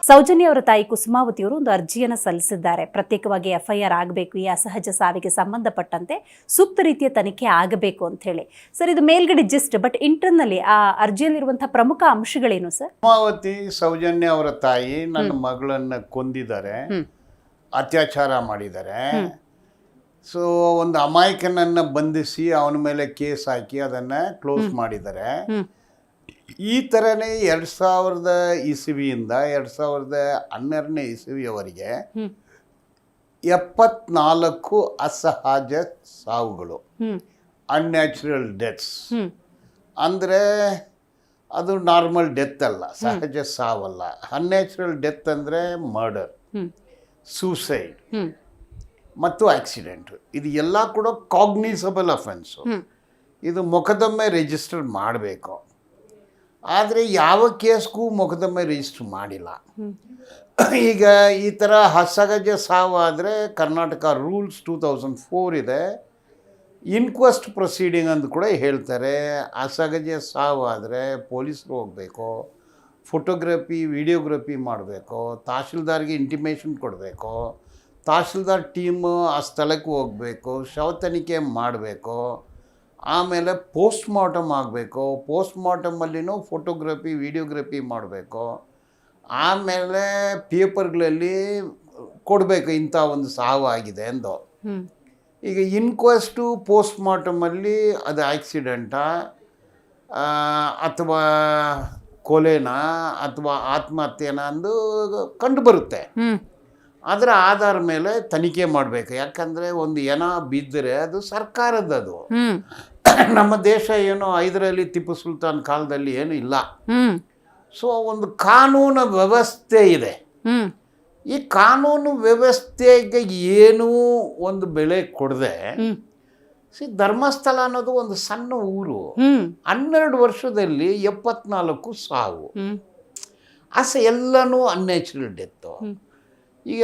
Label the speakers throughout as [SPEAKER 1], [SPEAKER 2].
[SPEAKER 1] ಸೌಜನ್ಯ ಅವರ ತಾಯಿ ಕುಸುಮಾವತಿ ಅವರು ಒಂದು ಅರ್ಜಿಯನ್ನು ಸಲ್ಲಿಸಿದ್ದಾರೆ. ಪ್ರತ್ಯೇಕವಾಗಿ FIR ಆಗಬೇಕು, ಈ ಅಸಹಜ ಸಾವಿಗೆ ಸಂಬಂಧಪಟ್ಟಂತೆ ಸೂಕ್ತ ರೀತಿಯ ತನಿಖೆ ಆಗಬೇಕು ಅಂತ ಹೇಳಿ. ಸರ್, ಇದು ಮೇಲ್ಗಡೆ ಜಿಸ್ಟ್, ಬಟ್ ಇಂಟರ್ನಲ್ಲಿ ಆ ಅರ್ಜಿಯಲ್ಲಿರುವಂತಹ ಪ್ರಮುಖ ಅಂಶಗಳೇನು ಸರ್?
[SPEAKER 2] ಕುಸುಮಾವತಿ ಸೌಜನ್ಯ ಅವರ ತಾಯಿ ನನ್ನ ಮಗಳನ್ನ ಕೊಂದಿದ್ದಾರೆ, ಅತ್ಯಾಚಾರ ಮಾಡಿದ್ದಾರೆ. ಸೊ ಒಂದು ಅಮಾಯಕನನ್ನ ಬಂಧಿಸಿ ಅವನ ಮೇಲೆ ಕೇಸ್ ಹಾಕಿ ಅದನ್ನ ಕ್ಲೋಸ್ ಮಾಡಿದ್ದಾರೆ. ಈ ಥರನೇ 2000 ಇಸವಿಯಿಂದ 2012ನೇ ಇಸವಿಯವರೆಗೆ 74 ಅಸಹಜ ಸಾವುಗಳು, ಅನ್ಯಾಚುರಲ್ ಡೆತ್ಸ್. ಅಂದರೆ ಅದು ನಾರ್ಮಲ್ ಡೆತ್ ಅಲ್ಲ, ಸಹಜ ಸಾವಲ್ಲ. ಅನ್ಯಾಚುರಲ್ ಡೆತ್ ಅಂದರೆ ಮರ್ಡರ್, ಸೂಸೈಡ್ ಮತ್ತು ಆಕ್ಸಿಡೆಂಟ್. ಇದು ಎಲ್ಲ ಕೂಡ ಕಾಗ್ನಿಸಬಲ್ ಅಫೆನ್ಸು. ಇದು ಮೊಕದ್ದಮೆ ರಿಜಿಸ್ಟರ್ ಮಾಡಬೇಕು. ಆದರೆ ಯಾವ ಕೇಸ್ಗೂ ಮೊಕದ್ದಮೆ ರಿಜಿಸ್ಟರ್ ಮಾಡಿಲ್ಲ. ಈಗ ಈ ಥರ ಅಸಹಜ ಸಾವು ಆದರೆ ಕರ್ನಾಟಕ ರೂಲ್ಸ್ 2004 ಇದೆ, ಇನ್ಕ್ವೆಸ್ಟ್ ಪ್ರೊಸೀಡಿಂಗ್ ಅಂತ ಕೂಡ ಹೇಳ್ತಾರೆ. ಅಸಹಜ ಸಾವು ಆದರೆ ಪೊಲೀಸರು ಹೋಗಬೇಕು, ಫೋಟೋಗ್ರಫಿ ವಿಡಿಯೋಗ್ರಫಿ ಮಾಡಬೇಕು, ತಹಶೀಲ್ದಾರ್ಗೆ ಇಂಟಿಮೇಷನ್ ಕೊಡಬೇಕು, ತಹಶೀಲ್ದಾರ್ ಟೀಮು ಆ ಸ್ಥಳಕ್ಕೆ ಹೋಗಬೇಕು, ಶವ ತನಿಖೆ ಮಾಡಬೇಕು, ಆಮೇಲೆ ಪೋಸ್ಟ್ ಮಾರ್ಟಮ್ ಆಗಬೇಕು, ಪೋಸ್ಟ್ ಮಾರ್ಟಮಲ್ಲಿನೂ ಫೋಟೋಗ್ರಫಿ ವಿಡಿಯೋಗ್ರಫಿ ಮಾಡಬೇಕು, ಆಮೇಲೆ ಪೇಪರ್ಗಳಲ್ಲಿ ಕೊಡಬೇಕು ಇಂಥ ಒಂದು ಸಾವು ಆಗಿದೆ ಎಂದು. ಈಗ ಇನ್ಕ್ವೆಸ್ಟು ಪೋಸ್ಟ್ ಮಾರ್ಟಮಲ್ಲಿ ಅದು ಆಕ್ಸಿಡೆಂಟಾ ಅಥವಾ ಕೊಲೆನಾ ಅಥವಾ ಆತ್ಮಹತ್ಯೆನಾ ಅಂದು ಕಂಡು ಬರುತ್ತೆ. ಅದರ ಆಧಾರ ಮೇಲೆ ತನಿಖೆ ಮಾಡಬೇಕು. ಯಾಕಂದರೆ ಒಂದು ಹೆಣ ಬಿದ್ದರೆ ಅದು ಸರ್ಕಾರದ್ದು. ನಮ್ಮ ದೇಶ ಏನು 5ರಲ್ಲಿ ಟಿಪ್ಪು ಸುಲ್ತಾನ್ ಕಾಲದಲ್ಲಿ ಏನು ಇಲ್ಲ. ಸೊ ಒಂದು ಕಾನೂನು ವ್ಯವಸ್ಥೆ ಇದೆ. ಈ ಕಾನೂನು ವ್ಯವಸ್ಥೆಗೆ ಏನೂ ಒಂದು ಬೆಲೆ ಕೊಡದೆ ಧರ್ಮಸ್ಥಳ ಅನ್ನೋದು ಒಂದು ಸಣ್ಣ ಊರು, 12 ವರ್ಷದಲ್ಲಿ 74 ಸಾವು, ಎಲ್ಲನೂ ಅನ್ಯಾಚುರಲ್ ಡೆತ್ತು. ಈಗ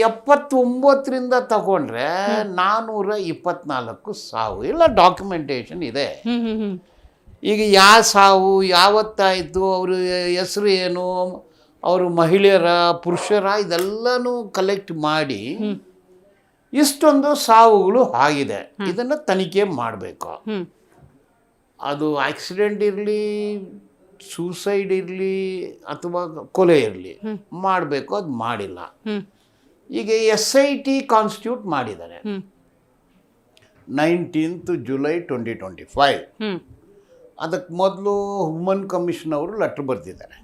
[SPEAKER 2] 79ರಿಂದ ತಗೊಂಡ್ರೆ 424 ಸಾವು, ಎಲ್ಲ ಡಾಕ್ಯುಮೆಂಟೇಶನ್ ಇದೆ. ಈಗ ಯಾವ ಸಾವು ಯಾವತ್ತಾಯಿತು, ಅವ್ರ ಹೆಸರು ಏನು, ಅವರು ಮಹಿಳೆಯರ ಪುರುಷರ, ಇದೆಲ್ಲನೂ ಕಲೆಕ್ಟ್ ಮಾಡಿ ಇಷ್ಟೊಂದು ಸಾವುಗಳು ಆಗಿದೆ. ಇದನ್ನು ತನಿಖೆ ಮಾಡಬೇಕು. ಅದು ಆಕ್ಸಿಡೆಂಟ್ ಇರಲಿ, ಸೂಸೈಡ್ ಇರಲಿ ಅಥವಾ ಕೊಲೆ ಇರಲಿ, ಮಾಡಬೇಕು. ಅದು ಮಾಡಿಲ್ಲ. ಈಗ SIT ಕಾನ್ಸ್ಟಿಟ್ಯೂಟ್ ಮಾಡಿದ್ದಾರೆ 19th ಜುಲೈ 2025. ಅದಕ್ಕೆ ಮೊದಲು ವುಮನ್ ಕಮಿಷನ್ ಅವರು ಲೆಟ್ರ್ ಬರೆದಿದ್ದಾರೆ.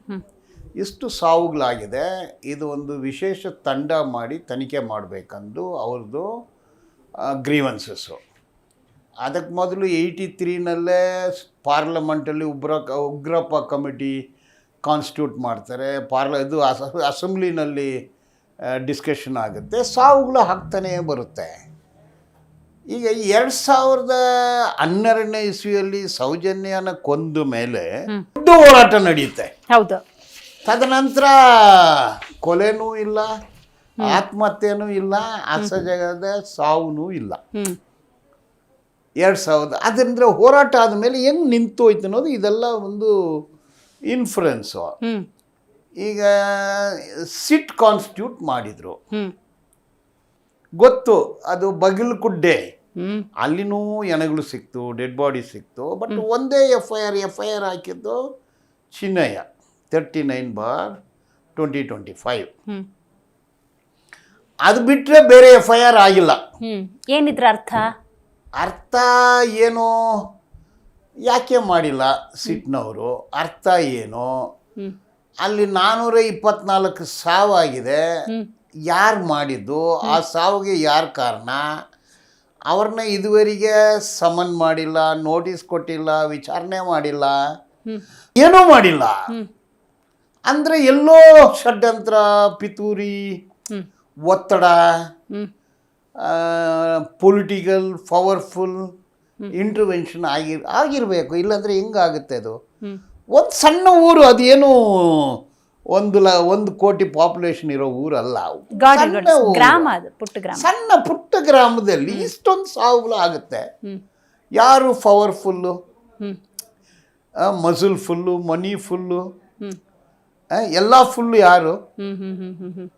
[SPEAKER 2] ಇಷ್ಟು ಸಾವುಗಳಾಗಿದೆ, ಇದು ಒಂದು ವಿಶೇಷ ತಂಡ ಮಾಡಿ ತನಿಖೆ ಮಾಡಬೇಕಂದು ಅವ್ರದ್ದು ಗ್ರೀವೆನ್ಸಸ್ಸು. ಅದಕ್ಕೆ ಮೊದಲು 83ನಲ್ಲೇ ಪಾರ್ಲಿಮೆಂಟಲ್ಲಿ ಉಗ್ರಪ್ಪ ಕಮಿಟಿ ಕಾನ್ಸ್ಟಿಟ್ಯೂಟ್ ಮಾಡ್ತಾರೆ. ಇದು ಅಸೆಂಬ್ಲಿನಲ್ಲಿ ಡಿಸ್ಕಷನ್ ಆಗುತ್ತೆ, ಸಾವುಗಳು ಆಗ್ತಾನೇ ಬರುತ್ತೆ. ಈಗ 2012ನೇ ಇಸ್ವಿಯಲ್ಲಿ ಸೌಜನ್ಯನ ಕೊಂದ ಮೇಲೆ ದೊಡ್ಡ ಹೋರಾಟ ನಡೆಯುತ್ತೆ.
[SPEAKER 1] ಹೌದು.
[SPEAKER 2] ತದನಂತರ ಕೊಲೆನೂ ಇಲ್ಲ, ಆತ್ಮಹತ್ಯೆನೂ ಇಲ್ಲ, ಅಸಹಜದ ಸಾವುನೂ ಇಲ್ಲ. 2000 ಅದಂದರೆ ಹೋರಾಟ ಆದಮೇಲೆ ಹೆಂಗೆ ನಿಂತೋಯ್ತು ಅನ್ನೋದು ಇದೆಲ್ಲ ಒಂದು ಇನ್ಫ್ಲುಯೆನ್ಸು. ಈಗ ಸಿಟ್ ಕಾನ್ಸ್ಟಿಟ್ಯೂಟ್ ಮಾಡಿದರು, ಗೊತ್ತು ಅದು ಬಗಿಲುಗುಡ್ಡೆ, ಅಲ್ಲಿನೂ ಹೆಣಗಳು ಸಿಕ್ತು, ಡೆಡ್ ಬಾಡಿ ಸಿಕ್ತು. ಬಟ್ ಒಂದೇ FIR ಹಾಕಿದ್ದು ಚಿನ್ನಯ್ಯ 39/2025. ಅದು ಬಿಟ್ಟರೆ ಬೇರೆ FIR ಆಗಿಲ್ಲ.
[SPEAKER 1] ಏನಿದ್ರ
[SPEAKER 2] ಅರ್ಥ ಏನು, ಯಾಕೆ ಮಾಡಿಲ್ಲ ಸಿಟ್ನವರು, ಅರ್ಥ ಏನು? ಅಲ್ಲಿ 424 ಸಾವಾಗಿದೆ, ಯಾರು ಮಾಡಿದ್ದು, ಆ ಸಾವಿಗೆ ಯಾರು ಕಾರಣ, ಅವ್ರನ್ನ ಇದುವರೆಗೆ ಸಮನ್ ಮಾಡಿಲ್ಲ, ನೋಟಿಸ್ ಕೊಟ್ಟಿಲ್ಲ, ವಿಚಾರಣೆ ಮಾಡಿಲ್ಲ, ಏನೂ ಮಾಡಿಲ್ಲ. ಅಂದರೆ ಎಲ್ಲೋ ಷಡ್ಯಂತ್ರ, ಪಿತೂರಿ, ಒತ್ತಡ, ಪೊಲಿಟಿಕಲ್ ಪವರ್ಫುಲ್ ಇಂಟರ್ವೆನ್ಷನ್ ಆಗಿರಬೇಕು. ಇಲ್ಲಾಂದರೆ ಹೆಂಗಾಗುತ್ತೆ? ಅದು ಒಂದು ಸಣ್ಣ ಊರು, ಅದೇನು 1 ಕೋಟಿ ಪಾಪ್ಯುಲೇಷನ್ ಇರೋ ಊರಲ್ಲ, ಸಣ್ಣ ಪುಟ್ಟ ಗ್ರಾಮದಲ್ಲಿ ಇಷ್ಟೊಂದು ಸಾವುಗಳು ಆಗುತ್ತೆ. ಯಾರು ಪವರ್ಫುಲ್ಲು, ಮಸಲ್ ಫುಲ್ಲು, ಮನಿ ಫುಲ್ಲು, ಎಲ್ಲ ಫುಲ್ ಯಾರು?
[SPEAKER 1] ಹ್ಮ್ ಹ್ಮ್ ಹ್ಮ್ ಹ್ಮ್ ಹ್ಮ್